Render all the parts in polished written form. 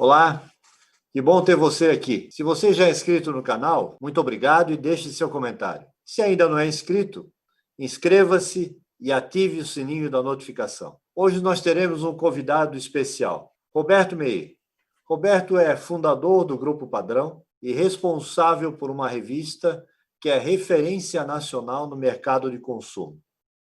Olá, que bom ter você aqui. Se você já é inscrito no canal, muito obrigado e deixe seu comentário. Se ainda não é inscrito, inscreva-se e ative o sininho da notificação. Hoje nós teremos um convidado especial, Roberto Meir. Roberto é fundador do Grupo Padrão e responsável por uma revista que é referência nacional no mercado de consumo,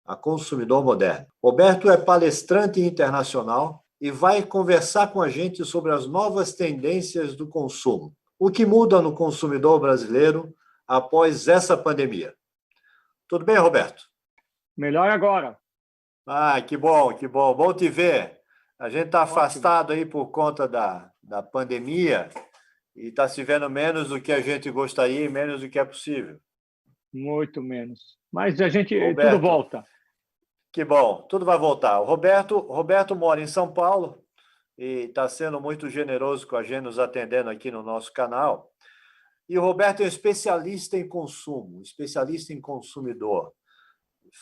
a Consumidor Moderno. Roberto é palestrante internacional e vai conversar com a gente sobre as novas tendências do consumo. O que muda no consumidor brasileiro após essa pandemia? Tudo bem, Roberto? Melhor agora. Que bom, que bom. Bom te ver. A gente está Ótimo. afastado aí por conta da pandemia e está se vendo menos do que a gente gostaria e menos do que é possível. Muito menos. Mas a gente, Roberto, tudo volta. Que bom, tudo vai voltar. O Roberto mora em São Paulo e está sendo muito generoso com a gente, nos atendendo aqui no nosso canal. E o Roberto é um especialista em consumo, especialista em consumidor.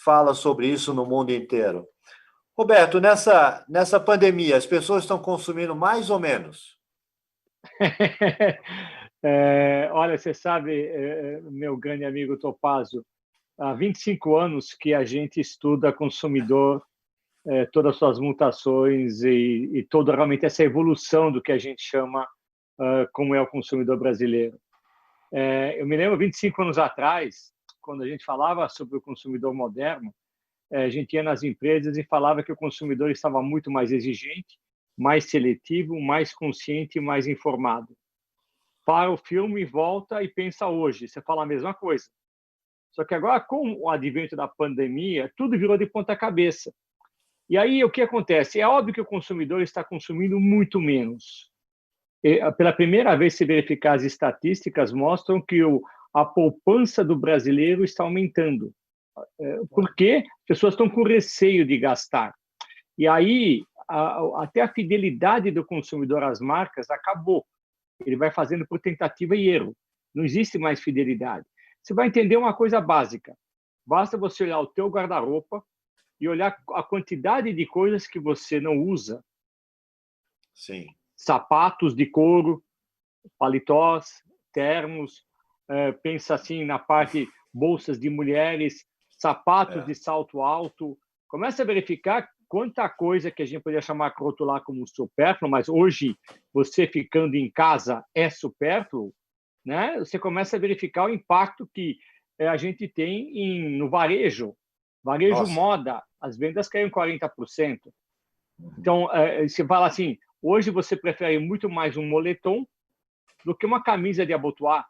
Fala sobre isso no mundo inteiro. Roberto, nessa pandemia, as pessoas estão consumindo mais ou menos? Olha, você sabe, meu grande amigo Topázio, há 25 anos que a gente estuda consumidor, todas as suas mutações e toda realmente essa evolução do que a gente chama como é o consumidor brasileiro. Eu me lembro, 25 anos atrás, quando a gente falava sobre o consumidor moderno, a gente ia nas empresas e falava que o consumidor estava muito mais exigente, mais seletivo, mais consciente e mais informado. Para o filme, volta e pensa hoje, você fala a mesma coisa. Só que agora, com o advento da pandemia, tudo virou de ponta cabeça. E aí, o que acontece? É óbvio que o consumidor está consumindo muito menos. Pela primeira vez, se verificar as estatísticas, mostram que a poupança do brasileiro está aumentando. Porque as pessoas estão com receio de gastar. E aí, até a fidelidade do consumidor às marcas acabou. Ele vai fazendo por tentativa e erro. Não existe mais fidelidade. Você vai entender uma coisa básica. Basta você olhar o teu guarda-roupa e olhar a quantidade de coisas que você não usa. Sim. Sapatos de couro, paletós, termos, pensa assim na parte bolsas de mulheres, sapatos de salto alto. Começa a verificar quanta coisa que a gente poderia chamar, rotular como supérfluo, mas hoje, você ficando em casa é supérfluo, né? Você começa a verificar o impacto que a gente tem no varejo. Varejo moda, as vendas caíram 40%. Então, você fala assim, hoje você prefere muito mais um moletom do que uma camisa de abotoar.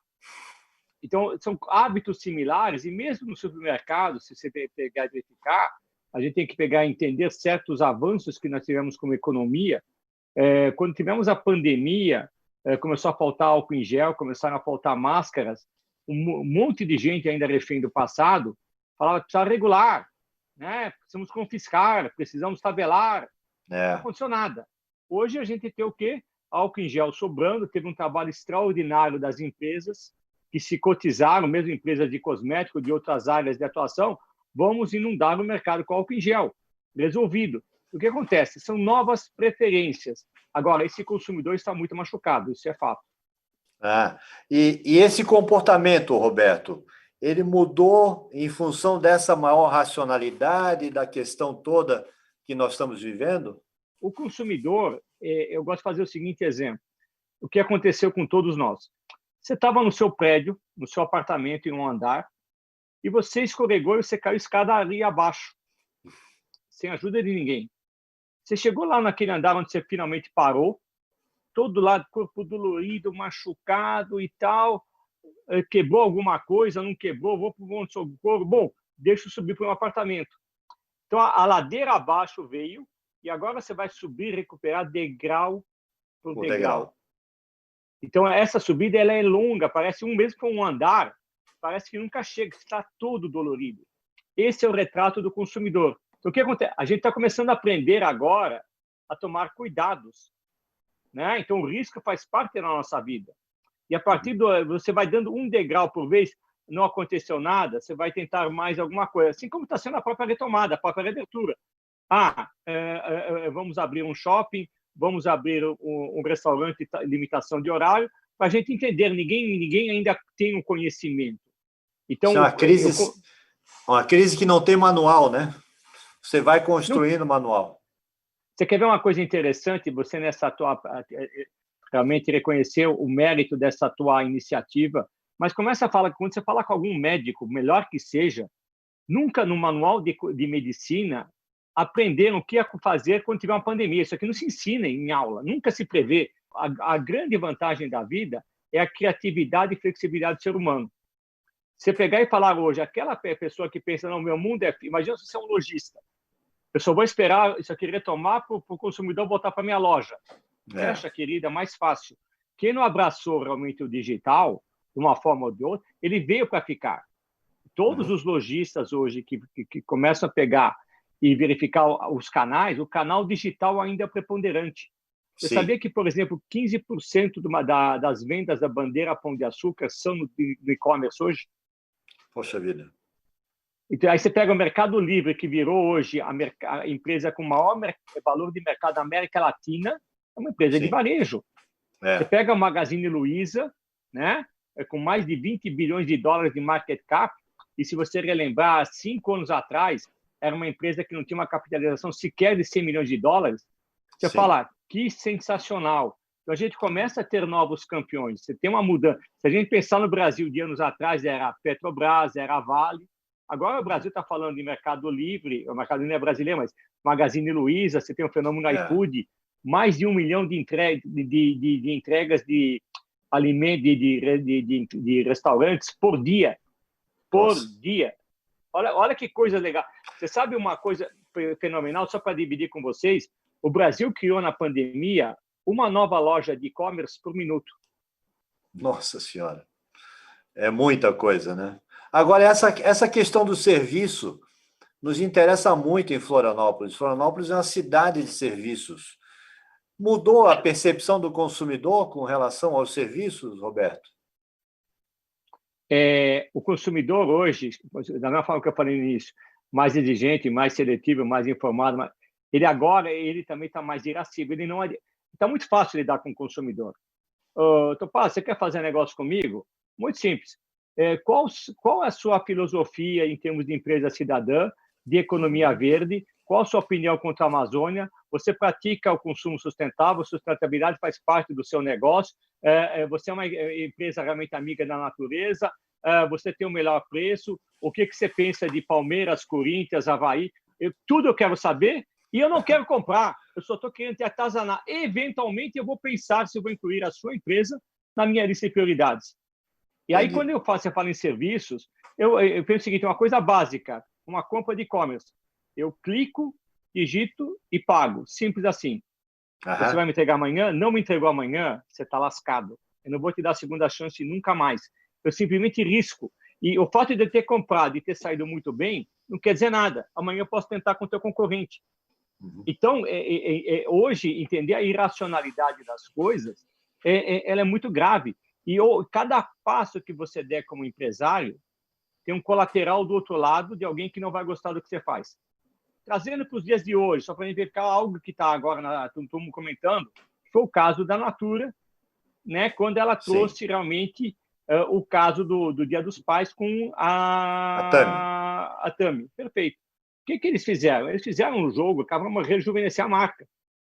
Então, são hábitos similares, e mesmo no supermercado, se você pegar e verificar, a gente tem que pegar e entender certos avanços que nós tivemos como economia. Quando tivemos a pandemia, começou a faltar álcool em gel, começaram a faltar máscaras, um monte de gente ainda refém do passado falava que precisava regular, né? Precisamos confiscar, precisamos tabelar. Não aconteceu nada. Hoje a gente tem o quê? Álcool em gel sobrando, teve um trabalho extraordinário das empresas que se cotizaram, mesmo empresas de cosmético, de outras áreas de atuação, vamos inundar o mercado com álcool em gel. Resolvido. O que acontece? São novas preferências. Agora, esse consumidor está muito machucado, isso é fato. E esse comportamento, Roberto, ele mudou em função dessa maior racionalidade, da questão toda que nós estamos vivendo? O consumidor, eu gosto de fazer o seguinte exemplo. O que aconteceu com todos nós? Você estava no seu prédio, no seu apartamento, em um andar, e você escorregou e você caiu escadaria abaixo, sem ajuda de ninguém. Você chegou lá naquele andar onde você finalmente parou, todo lado, corpo dolorido, machucado e tal, quebrou alguma coisa, não quebrou, vou para o pronto-socorro, bom, deixa eu subir para um apartamento. Então, a ladeira abaixo veio, e agora você vai subir e recuperar degrau por degrau. Então, essa subida ela é longa, parece mesmo com um andar, parece que nunca chega, está todo dolorido. Esse é o retrato do consumidor. Então, o que acontece? A gente está começando a aprender agora a tomar cuidados, né? Então, o risco faz parte da nossa vida. E a partir você vai dando um degrau por vez, não aconteceu nada, você vai tentar mais alguma coisa. Assim como está sendo a própria retomada, a própria reabertura. Vamos abrir um shopping, vamos abrir um restaurante, limitação de horário, para a gente entender, ninguém ainda tem um conhecimento. Então, isso é uma crise que não tem manual, né? Você vai construindo manual. Você quer ver uma coisa interessante? Você nessa tua realmente reconheceu o mérito dessa tua iniciativa, mas começa a falar, quando você fala com algum médico, melhor que seja, nunca no manual de medicina aprenderam o que ia fazer quando tiver uma pandemia. Isso aqui não se ensina em aula, nunca se prevê. A grande vantagem da vida é a criatividade e flexibilidade do ser humano. Você pegar e falar hoje, aquela pessoa que pensa, não, meu mundo é... Imagina se você é um lojista. Eu só vou esperar isso aqui retomar para o consumidor voltar para a minha loja. Fecha, querida, é mais fácil. Quem não abraçou realmente o digital, de uma forma ou de outra, ele veio para ficar. Todos os lojistas hoje que começam a pegar e verificar os canais, o canal digital ainda é preponderante. Você sabia que, por exemplo, 15% das vendas da bandeira Pão de Açúcar são no e-commerce hoje? Poxa vida. Então, aí você pega o Mercado Livre, que virou hoje a empresa com maior valor de mercado da América Latina, é uma empresa de varejo. Você pega a Magazine Luiza, né, com mais de 20 bilhões de dólares de market cap, e se você relembrar, 5 anos atrás, era uma empresa que não tinha uma capitalização sequer de 100 milhões de dólares. Você fala, que sensacional. Então, a gente começa a ter novos campeões. Você tem uma mudança. Se a gente pensar no Brasil de anos atrás, era a Petrobras, era a Vale. Agora o Brasil está falando de Mercado Livre, o Mercado Livre é brasileiro, mas Magazine Luiza, você tem o fenômeno iFood, mais de 1 milhão de entregas de alimentos, de restaurantes por dia. Por dia. Olha que coisa legal. Você sabe uma coisa fenomenal, só para dividir com vocês, o Brasil criou na pandemia uma nova loja de e-commerce por minuto. Nossa Senhora. É muita coisa, né? Agora, essa questão do serviço nos interessa muito em Florianópolis. Florianópolis é uma cidade de serviços. Mudou a percepção do consumidor com relação aos serviços, Roberto? O consumidor hoje, da mesma forma que eu falei no início, mais exigente, mais seletivo, mais informado, ele também está mais irascível. Ele não está muito fácil lidar com o consumidor. Topaz, você quer fazer negócio comigo? Muito simples. Qual é a sua filosofia em termos de empresa cidadã, de economia verde? Qual a sua opinião contra a Amazônia? Você pratica o consumo sustentável? Sustentabilidade faz parte do seu negócio? Você é uma empresa realmente amiga da natureza? Você tem o melhor preço? O que você pensa de Palmeiras, Corinthians, Avaí? Tudo eu quero saber e eu não quero comprar. Eu só estou querendo te atazanar. Eventualmente, eu vou pensar se eu vou incluir a sua empresa na minha lista de prioridades. E aí, quando você fala em serviços, eu penso o seguinte, uma coisa básica, uma compra de e-commerce. Eu clico, digito e pago. Simples assim. Você vai me entregar amanhã? Não me entregou amanhã? Você está lascado. Eu não vou te dar a segunda chance nunca mais. Eu simplesmente risco. E o fato de eu ter comprado e ter saído muito bem não quer dizer nada. Amanhã eu posso tentar com o teu concorrente. Então, hoje, entender a irracionalidade das coisas, ela é muito grave. E cada passo que você der como empresário tem um colateral do outro lado de alguém que não vai gostar do que você faz. Trazendo para os dias de hoje, só para verificar algo que está agora, todo mundo comentando, foi o caso da Natura, né, quando ela trouxe realmente o caso do Dia dos Pais com a Tami. Perfeito. O que eles fizeram? Eles fizeram um jogo que vamos rejuvenescer a marca.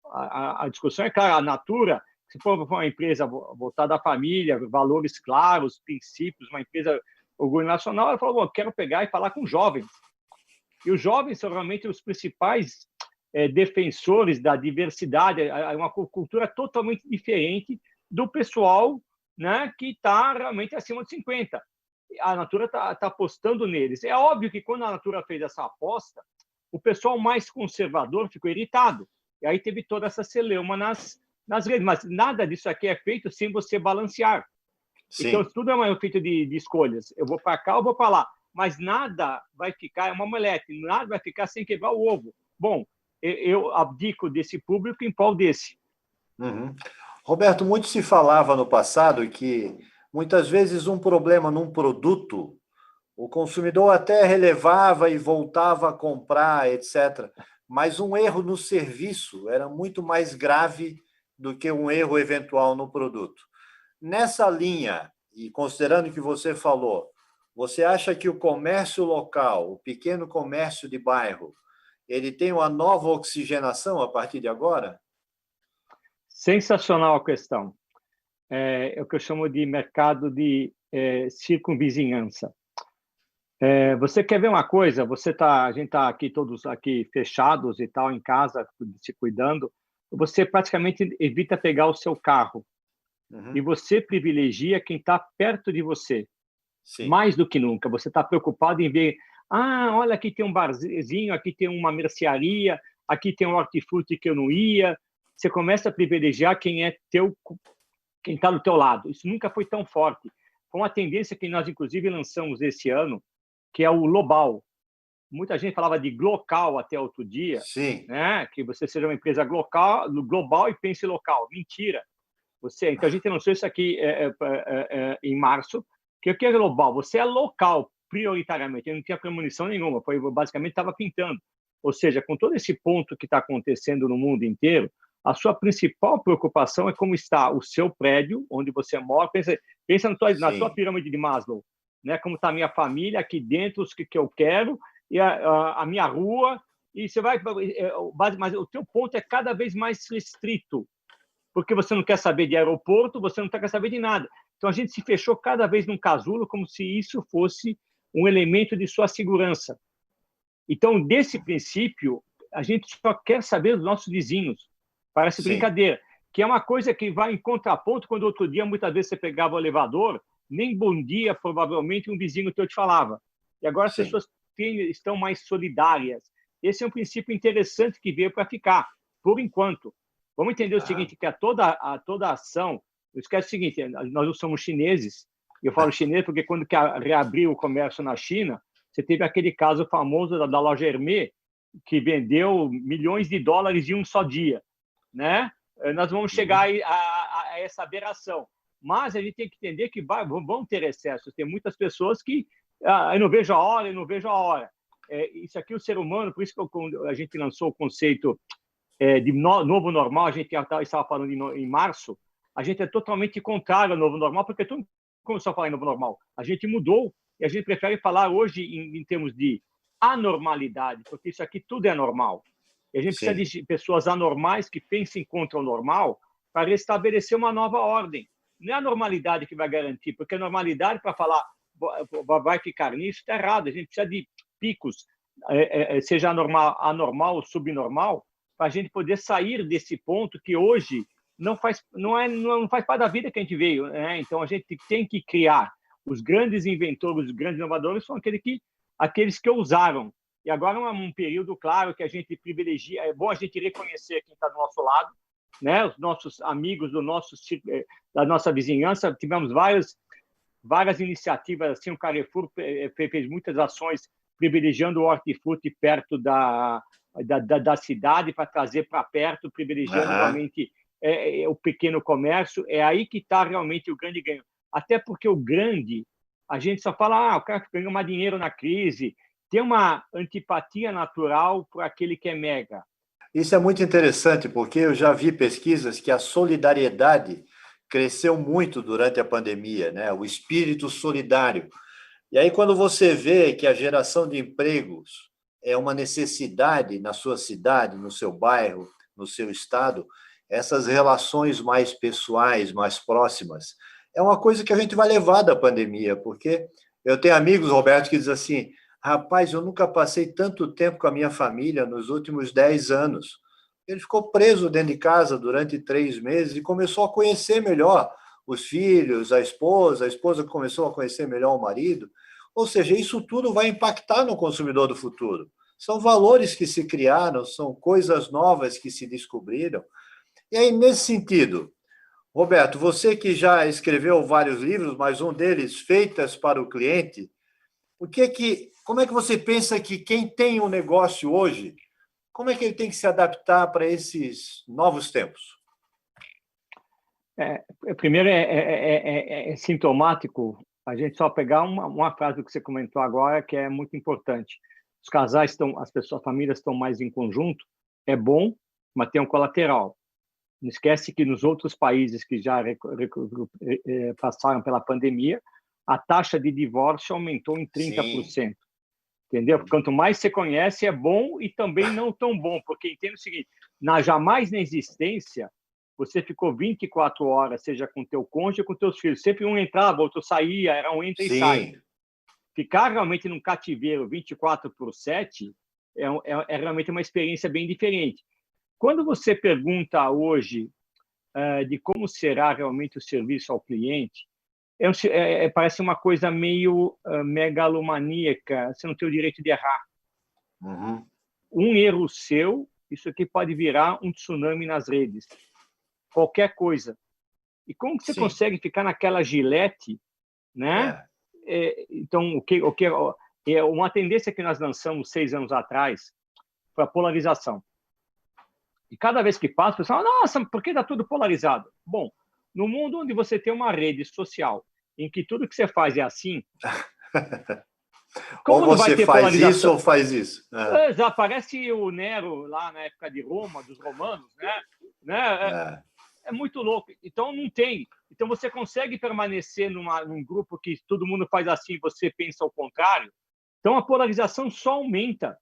A discussão é clara, a Natura, se for uma empresa voltada à família, valores claros, princípios, uma empresa orgulho nacional, ela falou, quero pegar e falar com jovens. E os jovens são realmente os principais defensores da diversidade, é uma cultura totalmente diferente do pessoal, né, que está realmente acima de 50. A Natura está apostando neles. É óbvio que quando a Natura fez essa aposta, o pessoal mais conservador ficou irritado. E aí teve toda essa celeuma nas redes. Mas nada disso aqui é feito sem você balancear. Sim. Então, tudo é feito de escolhas. Eu vou para cá, eu vou para lá. Mas nada vai ficar, é uma omelete, nada vai ficar sem quebrar o ovo. Bom, eu abdico desse público em prol desse. Roberto, muito se falava no passado que muitas vezes um problema num produto, o consumidor até relevava e voltava a comprar, etc. Mas um erro no serviço era muito mais grave do que um erro eventual no produto. Nessa linha, e considerando que você falou, você acha que o comércio local, o pequeno comércio de bairro, ele tem uma nova oxigenação a partir de agora? Sensacional a questão. É o que eu chamo de mercado de circunvizinhança. Você quer ver uma coisa? A gente está aqui todos aqui fechados e tal, em casa, se cuidando. Você praticamente evita pegar o seu carro e você privilegia quem está perto de você, Sim. mais do que nunca. Você está preocupado em ver, olha, aqui tem um barzinho, aqui tem uma mercearia, aqui tem um hortifruti que eu não ia. Você começa a privilegiar quem está do teu lado. Isso nunca foi tão forte. Foi uma tendência que nós, inclusive, lançamos esse ano, que é o global. Muita gente falava de glocal até outro dia, Sim. né? Que você seja uma empresa global e pense local. Mentira. Então, a gente lançou isso aqui em março, que o que é global? Você é local, prioritariamente. Eu não tinha premonição nenhuma, basicamente estava pintando. Ou seja, com todo esse ponto que está acontecendo no mundo inteiro, a sua principal preocupação é como está o seu prédio, onde você mora. Pensa na tua pirâmide de Maslow, né? Como está a minha família aqui dentro, os que eu quero, e a minha rua. E você vai, mas o teu ponto é cada vez mais restrito, porque você não quer saber de aeroporto, você não quer saber de nada. Então, a gente se fechou cada vez num casulo, como se isso fosse um elemento de sua segurança. Então, desse princípio, a gente só quer saber dos nossos vizinhos. Parece brincadeira, que é uma coisa que vai em contraponto quando outro dia, muitas vezes, você pegava o elevador, nem bom dia, provavelmente, um vizinho teu te falava. E agora as pessoas estão mais solidárias. Esse é um princípio interessante que veio para ficar, por enquanto. Vamos entender o seguinte, que toda ação... Não esquece o seguinte, nós não somos chineses. Eu falo chinês porque quando reabriu o comércio na China, você teve aquele caso famoso da loja Hermès, que vendeu milhões de dólares em um só dia, né? Nós vamos chegar a essa aberração. Mas a gente tem que entender que vão ter excessos. Tem muitas pessoas que eu não vejo a hora, eu não vejo a hora. Isso aqui, o ser humano, por isso que a gente lançou o conceito de novo normal, a gente estava falando em março, a gente é totalmente contrário ao novo normal, porque todo mundo começou a falar em novo normal. A gente mudou e a gente prefere falar hoje em termos de anormalidade, porque isso aqui tudo é normal. E a gente precisa de pessoas anormais que pensem contra o normal para restabelecer uma nova ordem. Não é a normalidade que vai garantir, porque a normalidade, para falar vai ficar nisso, está errado. A gente precisa de picos, seja anormal ou subnormal, para a gente poder sair desse ponto que hoje não faz parte da vida que a gente veio, né? Então a gente tem que criar. Os grandes inventores, os grandes inovadores são aqueles que ousaram. E agora é um período, claro, que a gente privilegia. É bom a gente reconhecer quem está do nosso lado, né? Os nossos amigos da nossa vizinhança. Tivemos várias iniciativas. Assim, o Carrefour fez muitas ações privilegiando o hortifruti perto da cidade para trazer para perto, privilegiando realmente o pequeno comércio. É aí que está realmente o grande ganho. Até porque o grande, a gente só fala, o cara que ganha mais dinheiro na crise, tem uma antipatia natural por aquele que é mega. Isso é muito interessante, porque eu já vi pesquisas que a solidariedade cresceu muito durante a pandemia, né? O espírito solidário. E aí, quando você vê que a geração de empregos é uma necessidade na sua cidade, no seu bairro, no seu estado, essas relações mais pessoais, mais próximas, é uma coisa que a gente vai levar da pandemia, porque eu tenho amigos, Roberto, que dizem assim, rapaz, eu nunca passei tanto tempo com a minha família nos últimos 10 anos. Ele ficou preso dentro de casa durante 3 meses e começou a conhecer melhor os filhos, a esposa começou a conhecer melhor o marido. Ou seja, isso tudo vai impactar no consumidor do futuro. São valores que se criaram, são coisas novas que se descobriram. E aí, nesse sentido, Roberto, você que já escreveu vários livros, mas um deles, Feitas para o Cliente, como é que você pensa que quem tem um negócio hoje, como é que ele tem que se adaptar para esses novos tempos? Primeiro, é sintomático a gente só pegar uma frase que você comentou agora, que é muito importante. Os casais as famílias estão mais em conjunto, é bom, mas tem um colateral. Não esquece que nos outros países que já passaram pela pandemia, a taxa de divórcio aumentou em Sim. 30%. Entendeu? Quanto mais você conhece, é bom e também não tão bom, porque entenda o seguinte, jamais na existência, você ficou 24 horas, seja com teu cônjuge ou com teus filhos. Sempre um entrava, outro saía, era um entra e sai. Sim. Ficar realmente num cativeiro 24/7 é realmente uma experiência bem diferente. Quando você pergunta hoje de como será realmente o serviço ao cliente, parece uma coisa meio megalomaníaca, você não tem o direito de errar. Uhum. Um erro seu, isso aqui pode virar um tsunami nas redes. Qualquer coisa. E como que você Sim. consegue ficar naquela gilete, né? Então, uma tendência que nós lançamos 6 anos atrás foi a polarização. E cada vez que passa, o pessoal fala, nossa, por que está tudo polarizado? Bom, no mundo onde você tem uma rede social em que tudo que você faz é assim, como Ou não vai você ter faz isso polarização? ou faz isso. Aparece o Nero lá na época de Roma, dos romanos, né? É muito louco. Então, não tem. Então, você consegue permanecer num grupo que todo mundo faz assim e você pensa ao contrário? Então, a polarização só aumenta.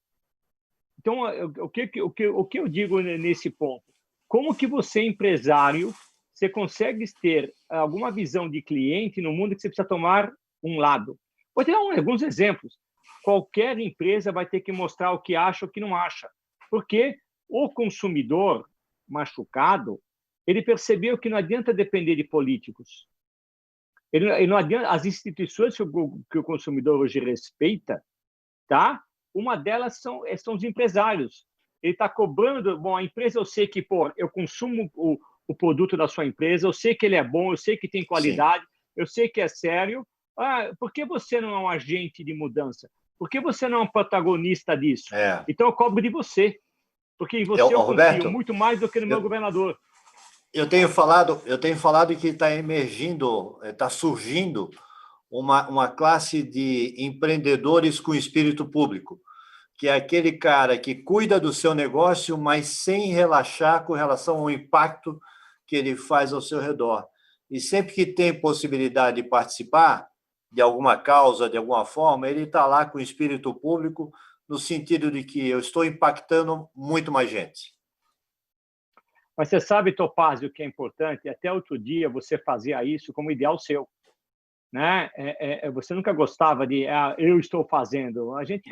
Então, o que eu digo nesse ponto? Como que você, empresário, você consegue ter alguma visão de cliente no mundo que você precisa tomar um lado? Vou te dar alguns exemplos. Qualquer empresa vai ter que mostrar o que acha ou o que não acha. Porque o consumidor machucado, ele percebeu que não adianta depender de políticos. Ele não adianta, as instituições que o consumidor hoje respeita, tá? Uma delas são os empresários. Ele está cobrando, bom, a empresa, eu sei que, pô, eu consumo o produto da sua empresa, eu sei que ele é bom, eu sei que tem qualidade, sim, eu sei que é sério. Por que você não é um agente de mudança? Por que você não é um protagonista disso? Então eu cobro de você, porque em você eu confio Roberto, muito mais do que no meu governador. Eu tenho falado que está emergindo, está surgindo uma classe de empreendedores com espírito público, que é aquele cara que cuida do seu negócio, mas sem relaxar com relação ao impacto que ele faz ao seu redor. E sempre que tem possibilidade de participar de alguma causa, de alguma forma, ele está lá com espírito público, no sentido de que eu estou impactando muito mais gente. Mas você sabe, Topázio, o que é importante? Até outro dia você fazia isso como ideal seu. Né? Você nunca gostava de eu estou fazendo. A gente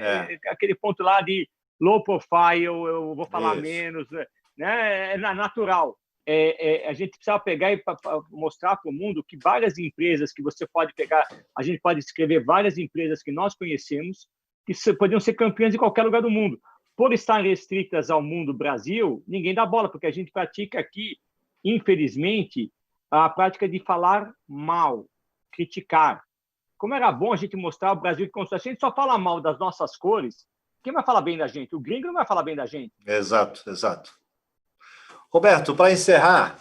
aquele ponto lá de low profile, eu vou falar menos, né? É natural. A gente precisa pegar e mostrar para o mundo que várias empresas que você pode pegar, a gente pode escrever várias empresas que nós conhecemos que podiam ser campeãs em qualquer lugar do mundo. Por estar restritas ao mundo Brasil, ninguém dá bola, porque a gente pratica aqui, infelizmente, a prática de falar mal, criticar. Como era bom a gente mostrar o Brasil que a gente só fala mal das nossas cores, quem vai falar bem da gente? O gringo não vai falar bem da gente. Exato, exato. Roberto, para encerrar,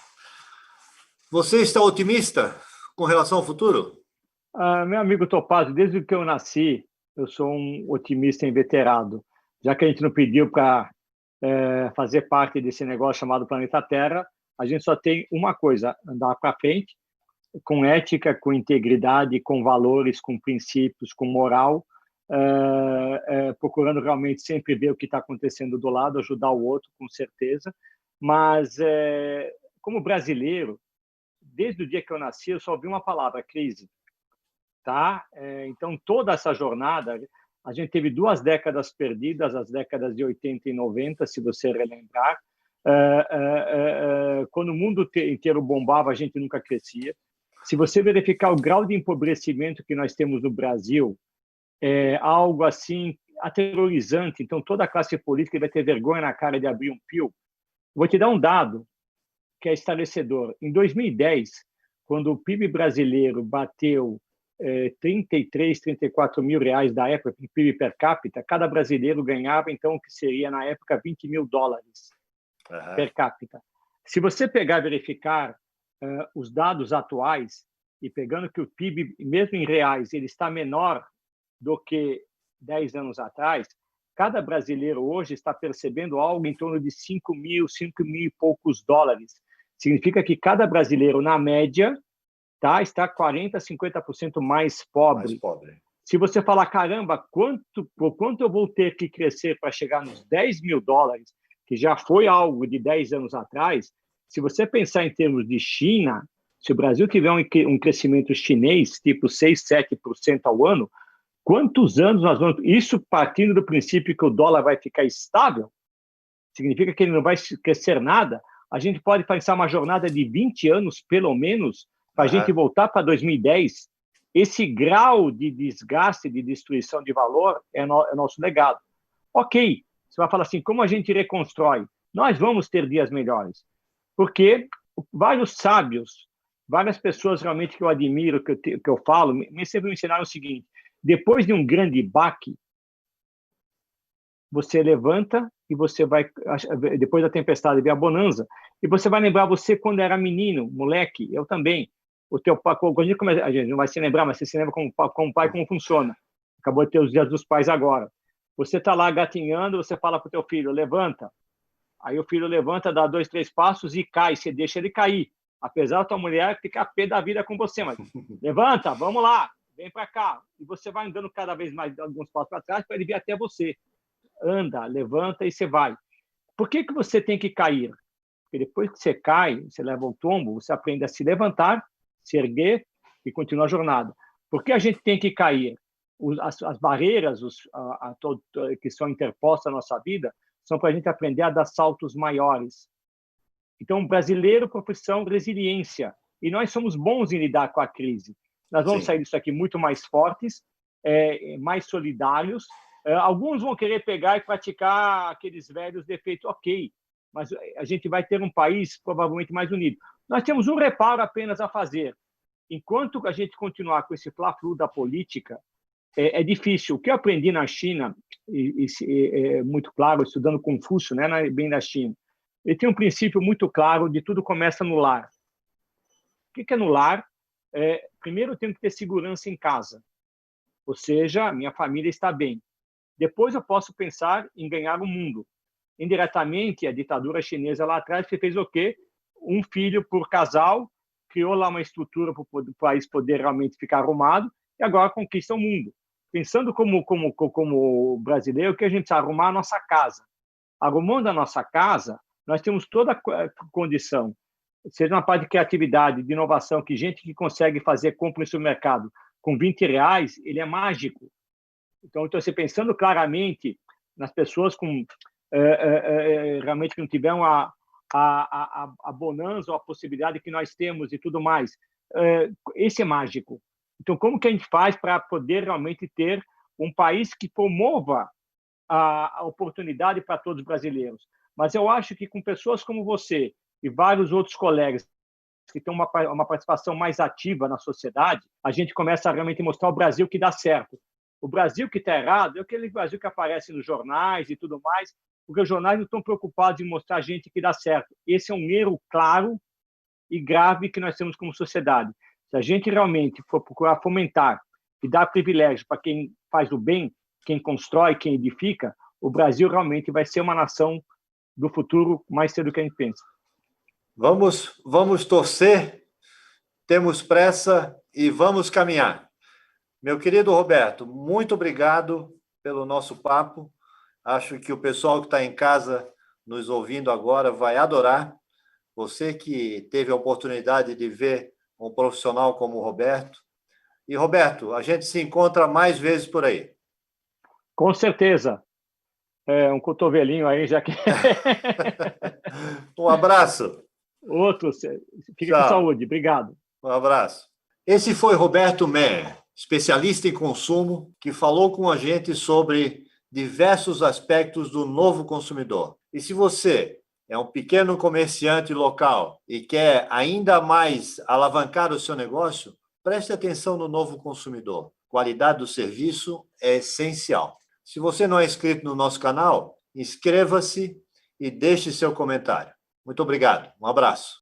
você está otimista com relação ao futuro? Meu amigo Topázio, desde que eu nasci, eu sou um otimista inveterado. Já que a gente não pediu para fazer parte desse negócio chamado Planeta Terra, a gente só tem uma coisa, andar para frente, com ética, com integridade, com valores, com princípios, com moral, procurando realmente sempre ver o que está acontecendo do lado, ajudar o outro, com certeza. Mas, como brasileiro, desde o dia que eu nasci, eu só ouvi uma palavra, crise. Tá? Então, toda essa jornada, a gente teve 2 décadas perdidas, as décadas de 80 e 90, se você relembrar. Quando o mundo inteiro bombava, a gente nunca crescia. Se você verificar o grau de empobrecimento que nós temos no Brasil, é algo assim aterrorizante. Então, toda a classe política vai ter vergonha na cara de abrir um fio. Vou te dar um dado que é esclarecedor. Em 2010, quando o PIB brasileiro bateu 33, 34 mil reais da época, PIB per capita, cada brasileiro ganhava, então, o que seria, na época, 20 mil dólares per capita. Se você pegar e verificar os dados atuais, e pegando que o PIB, mesmo em reais, ele está menor do que 10 anos atrás, cada brasileiro hoje está percebendo algo em torno de 5 mil e poucos dólares. significa que cada brasileiro, na média, está 40%, 50% mais pobre. Mais pobre. Se você falar, caramba, quanto eu vou ter que crescer para chegar nos 10 mil dólares, que já foi algo de 10 anos atrás, se você pensar em termos de China, se o Brasil tiver um crescimento chinês, tipo 6%, 7% ao ano, quantos anos nós vamos... Isso partindo do princípio que o dólar vai ficar estável, significa que ele não vai crescer nada. A gente pode pensar uma jornada de 20 anos, pelo menos, para a gente voltar para 2010. Esse grau de desgaste, de destruição de valor é nosso legado. Ok, você vai falar assim, como a gente reconstrói? Nós vamos ter dias melhores, porque vários sábios, várias pessoas realmente que eu admiro, que eu falo, sempre me ensinaram o seguinte: depois de um grande baque, você levanta e você vai, depois da tempestade, vem a bonança, e você vai lembrar você quando era menino, moleque, eu também. O teu pai, a gente não vai se lembrar, mas você se lembra como pai, como funciona. Acabou de ter os dias dos pais agora. Você está lá gatinhando, você fala para o teu filho, levanta. Aí o filho levanta, dá 2, 3 passos e cai, você deixa ele cair. Apesar da tua mulher ficar pé da vida com você, mas levanta, vamos lá, vem para cá. E você vai andando cada vez mais alguns passos para trás para ele vir até você. Anda, levanta e você vai. Por que você tem que cair? Porque depois que você cai, você leva o tombo, você aprende a se levantar, se erguer e continuar a jornada. Por que a gente tem que cair? As barreiras que são interpostas na nossa vida são para a gente aprender a dar saltos maiores. Então, brasileiro, profissão, resiliência. E nós somos bons em lidar com a crise. Nós vamos sair disso aqui muito mais fortes, mais solidários. Alguns vão querer pegar e praticar aqueles velhos defeitos, ok, mas a gente vai ter um país provavelmente mais unido. Nós temos um reparo apenas a fazer. Enquanto a gente continuar com esse fla-flu da política, é difícil. O que eu aprendi na China, é muito claro, estudando Confúcio, né, bem da China, ele tem um princípio muito claro de tudo começa no lar. O que é no lar? Primeiro, eu tenho que ter segurança em casa. Ou seja, minha família está bem. Depois eu posso pensar em ganhar o mundo. Indiretamente, a ditadura chinesa lá atrás fez o quê? Um filho por casal, criou lá uma estrutura para o país poder realmente ficar arrumado e agora conquista o mundo. Pensando como brasileiro, que a gente precisa arrumar a nossa casa. Arrumando a nossa casa, nós temos toda a condição, seja na parte de criatividade, de inovação, que gente que consegue fazer compra no supermercado com R$20, ele é mágico. Então, você pensando claramente nas pessoas com realmente que não tiveram a bonança ou a possibilidade que nós temos e tudo mais, esse é mágico. Então, como que a gente faz para poder realmente ter um país que promova a oportunidade para todos os brasileiros? Mas eu acho que com pessoas como você e vários outros colegas que têm uma participação mais ativa na sociedade, a gente começa a realmente mostrar o Brasil que dá certo. O Brasil que está errado é aquele Brasil que aparece nos jornais e tudo mais, porque os jornais não estão preocupados em mostrar a gente que dá certo. Esse é um erro claro e grave que nós temos como sociedade. Se a gente realmente for procurar fomentar e dar privilégio para quem faz o bem, quem constrói, quem edifica, o Brasil realmente vai ser uma nação do futuro mais cedo do que a gente pensa. Vamos torcer, temos pressa e vamos caminhar. Meu querido Roberto, muito obrigado pelo nosso papo. Acho que o pessoal que está em casa nos ouvindo agora vai adorar. Você que teve a oportunidade de ver um profissional como o Roberto. E, Roberto, a gente se encontra mais vezes por aí. Com certeza. Um cotovelinho aí, já que... Um abraço. Outro. Fica com saúde. Obrigado. Um abraço. Esse foi Roberto Meyer, especialista em consumo, que falou com a gente sobre diversos aspectos do novo consumidor. E se você é um pequeno comerciante local e quer ainda mais alavancar o seu negócio, preste atenção no novo consumidor. Qualidade do serviço é essencial. Se você não é inscrito no nosso canal, inscreva-se e deixe seu comentário. Muito obrigado. Um abraço.